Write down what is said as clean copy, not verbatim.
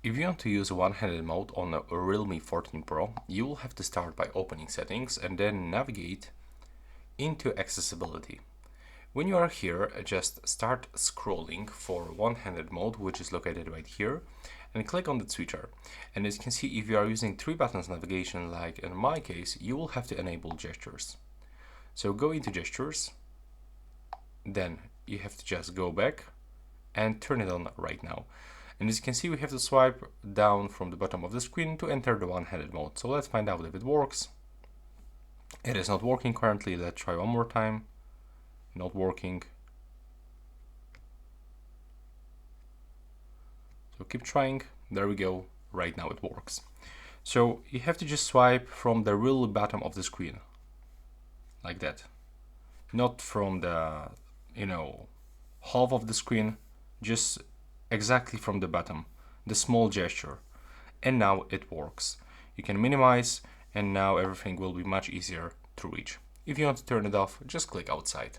If you want to use one-handed mode on a Realme 14 Pro, you will have to start by opening settings and then navigate into accessibility. When you are here, just start scrolling for one-handed mode, which is located right here, and click on the switcher. And as you can see, if you are using 3 buttons navigation, like in my case, you will have to enable gestures. So go into gestures, then you have to just go back and turn it on right now. And as you can see, we have to swipe down from the bottom of the screen to enter the one-handed mode. So let's find out if it works. It is not working currently. Let's try one more time. Not working. So keep trying. There we go. Right now it works. So you have to just swipe from the real bottom of the screen, like that. Not from the, half of the screen, just exactly from the bottom, the small gesture. And now it works. You can minimize, and now everything will be much easier to reach. If you want to turn it off, just click outside.